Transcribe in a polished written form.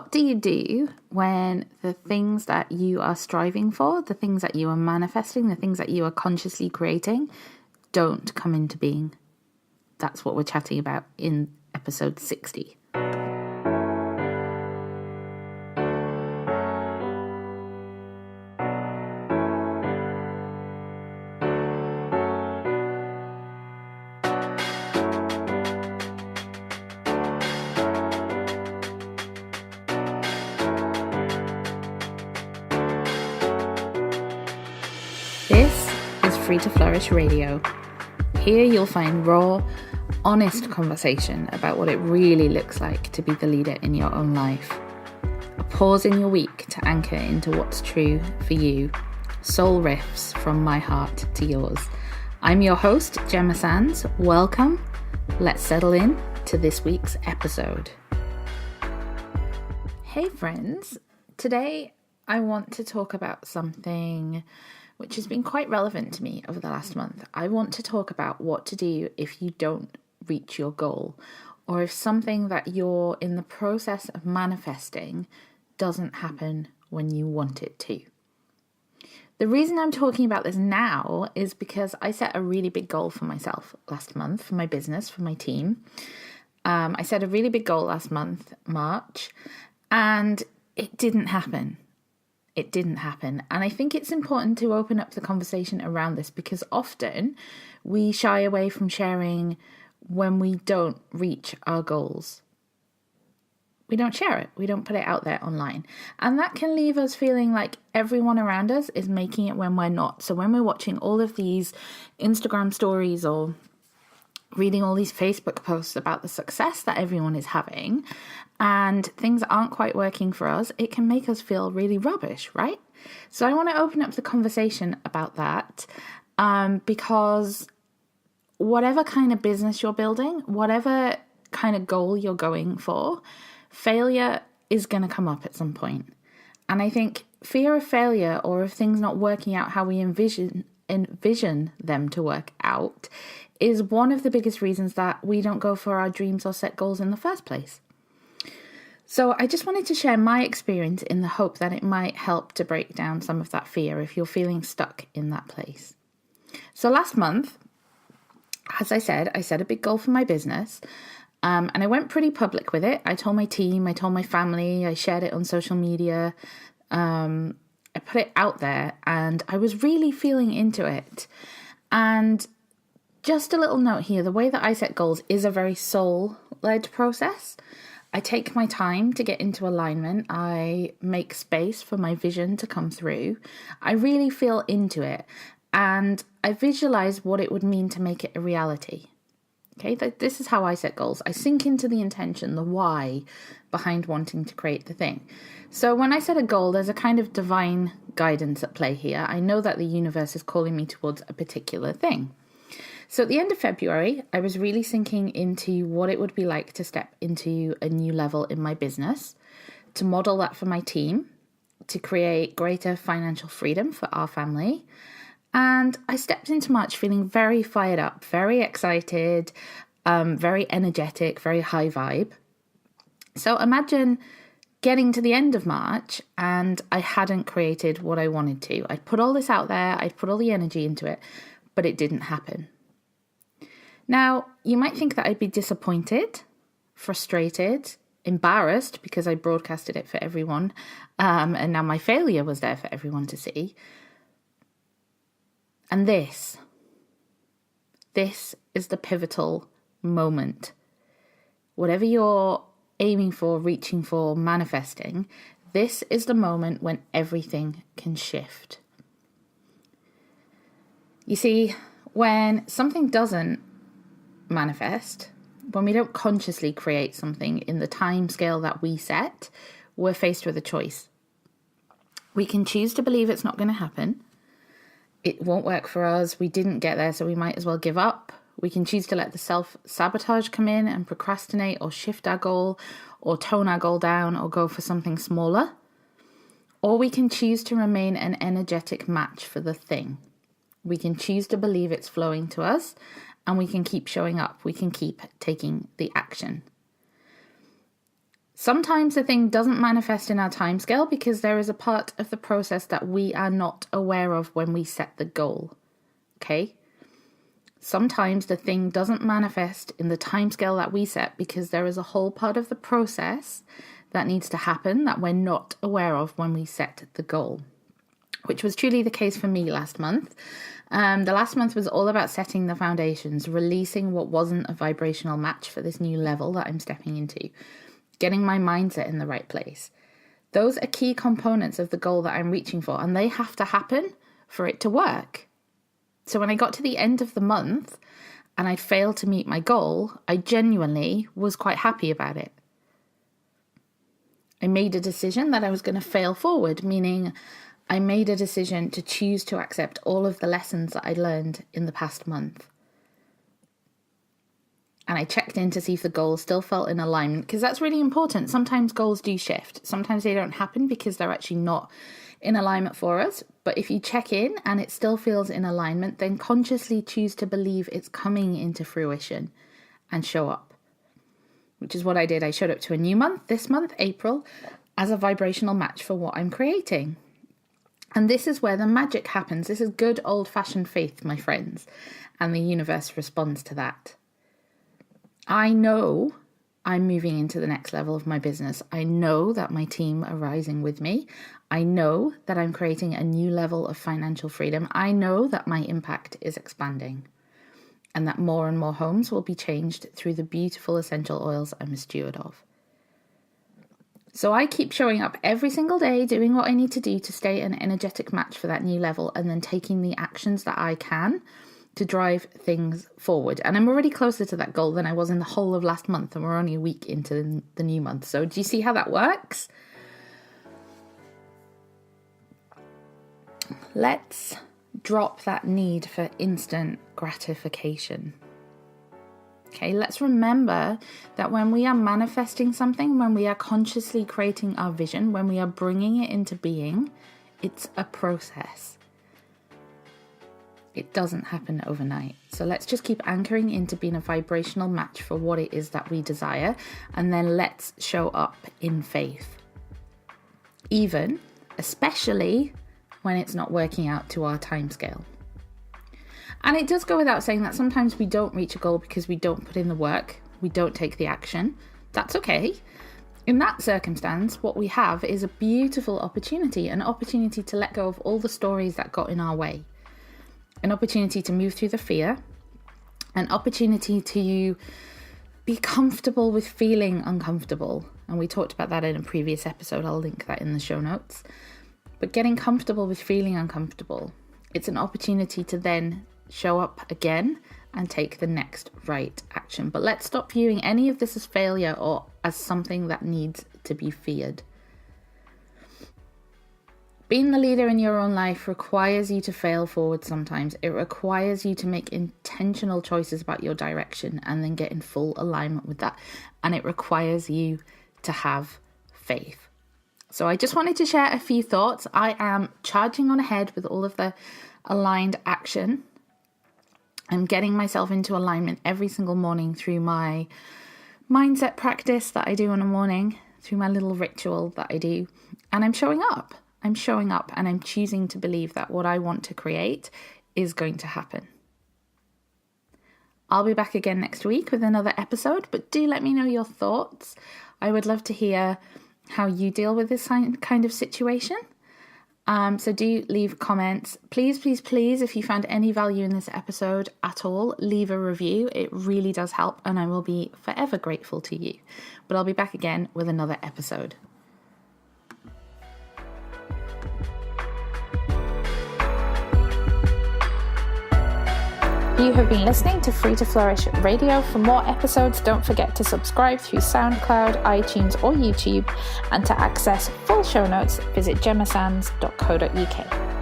What do you do when the things that you are striving for, the things that you are manifesting, the things that you are consciously creating, don't come into being? That's what we're chatting about in episode 60. This is Free to Flourish Radio. Here you'll find raw, honest conversation about what it really looks like to be the leader in your own life. A pause in your week to anchor into what's true for you. Soul riffs from my heart to yours. I'm your host, Gemma Sands. Welcome. Let's settle in to this week's episode. Hey friends, today I want to talk about something which has been quite relevant to me over the last month. I want to talk about what to do if you don't reach your goal, or if something that you're in the process of manifesting doesn't happen when you want it to. The reason I'm talking about this now is because I set a really big goal for myself last month, for my business, for my team. I set a really big goal last month, March, and it didn't happen. It didn't happen. And I think it's important to open up the conversation around this, because often we shy away from sharing when we don't reach our goals. We don't share it. We don't put it out there online. And that can leave us feeling like everyone around us is making it when we're not. So when we're watching all of these Instagram stories or reading all these Facebook posts about the success that everyone is having, and things aren't quite working for us, it can make us feel really rubbish, right? So I want to open up the conversation about that, because whatever kind of business you're building, whatever kind of goal you're going for, failure is going to come up at some point. And I think fear of failure, or of things not working out how we envision them to work out, is one of the biggest reasons that we don't go for our dreams or set goals in the first place. So I just wanted to share my experience in the hope that it might help to break down some of that fear if you're feeling stuck in that place. So last month, as I said, I set a big goal for my business, and I went pretty public with it. I told my team, I told my family, I shared it on social media, I put it out there, and I was really feeling into it. And just a little note here, the way that I set goals is a very soul-led process. I take my time to get into alignment. I make space for my vision to come through. I really feel into it, and I visualize what it would mean to make it a reality. Okay, this is how I set goals. I sink into the intention, the why behind wanting to create the thing. So when I set a goal, there's a kind of divine guidance at play here. I know that the universe is calling me towards a particular thing. So at the end of February, I was really sinking into what it would be like to step into a new level in my business, to model that for my team, to create greater financial freedom for our family. And I stepped into March feeling very fired up, very excited, very energetic, very high vibe. So imagine getting to the end of March and I hadn't created what I wanted to. I'd put all this out there, I'd put all the energy into it, but it didn't happen. Now, you might think that I'd be disappointed, frustrated, embarrassed because I broadcasted it for everyone, and now my failure was there for everyone to see. And this is the pivotal moment. Whatever you're aiming for, reaching for, manifesting, this is the moment when everything can shift. You see, when something doesn't manifest, when we don't consciously create something in the time scale that we set, we're faced with a choice. We can choose to believe it's not going to happen. It won't work for us. We didn't get there, so we might as well give up. We can choose to let the self-sabotage come in and procrastinate or shift our goal or tone our goal down or go for something smaller. Or we can choose to remain an energetic match for the thing. We can choose to believe it's flowing to us, and we can keep showing up. We can keep taking the action. Sometimes the thing doesn't manifest in our timescale because there is a part of the process that we are not aware of when we set the goal. Okay? Sometimes the thing doesn't manifest in the timescale that we set because there is a whole part of the process that needs to happen that we're not aware of when we set the goal, which was truly the case for me last month. The last month was all about setting the foundations, releasing what wasn't a vibrational match for this new level that I'm stepping into, getting my mindset in the right place. Those are key components of the goal that I'm reaching for, and they have to happen for it to work. So when I got to the end of the month and I failed to meet my goal, I genuinely was quite happy about it. I made a decision that I was going to fail forward, meaning I made a decision to choose to accept all of the lessons that I learned in the past month. And I checked in to see if the goal still felt in alignment, because that's really important. Sometimes goals do shift. Sometimes they don't happen because they're actually not in alignment for us. But if you check in and it still feels in alignment, then consciously choose to believe it's coming into fruition and show up. Which is what I did. I showed up to a new month, this month, April, as a vibrational match for what I'm creating. And this is where the magic happens. This is good old-fashioned faith, my friends. And the universe responds to that. I know I'm moving into the next level of my business. I know that my team are rising with me. I know that I'm creating a new level of financial freedom. I know that my impact is expanding and that more and more homes will be changed through the beautiful essential oils I'm a steward of. So I keep showing up every single day, doing what I need to do to stay an energetic match for that new level, and then taking the actions that I can to drive things forward. And I'm already closer to that goal than I was in the whole of last month, and we're only a week into the new month. So do you see how that works? Let's drop that need for instant gratification. Okay, let's remember that when we are manifesting something, when we are consciously creating our vision, when we are bringing it into being, it's a process. It doesn't happen overnight. So let's just keep anchoring into being a vibrational match for what it is that we desire, and then let's show up in faith. Especially when it's not working out to our timescale. And it does go without saying that sometimes we don't reach a goal because we don't put in the work, we don't take the action. That's okay. In that circumstance, what we have is a beautiful opportunity, an opportunity to let go of all the stories that got in our way, an opportunity to move through the fear, an opportunity to be comfortable with feeling uncomfortable. And we talked about that in a previous episode. I'll link that in the show notes. But getting comfortable with feeling uncomfortable, it's an opportunity to then show up again and take the next right action. But let's stop viewing any of this as failure or as something that needs to be feared. Being the leader in your own life requires you to fail forward sometimes. It requires you to make intentional choices about your direction and then get in full alignment with that. And it requires you to have faith. So I just wanted to share a few thoughts. I am charging on ahead with all of the aligned action. I'm getting myself into alignment every single morning through my mindset practice that I do in the morning, through my little ritual that I do. And I'm showing up. I'm showing up and I'm choosing to believe that what I want to create is going to happen. I'll be back again next week with another episode, but do let me know your thoughts. I would love to hear how you deal with this kind of situation. So do leave comments. Please, please, please, if you found any value in this episode at all, leave a review. It really does help and I will be forever grateful to you. But I'll be back again with another episode. You have been listening to Free to Flourish Radio. For more episodes, don't forget to subscribe through SoundCloud, iTunes or YouTube. And to access full show notes, visit gemmasands.co.uk.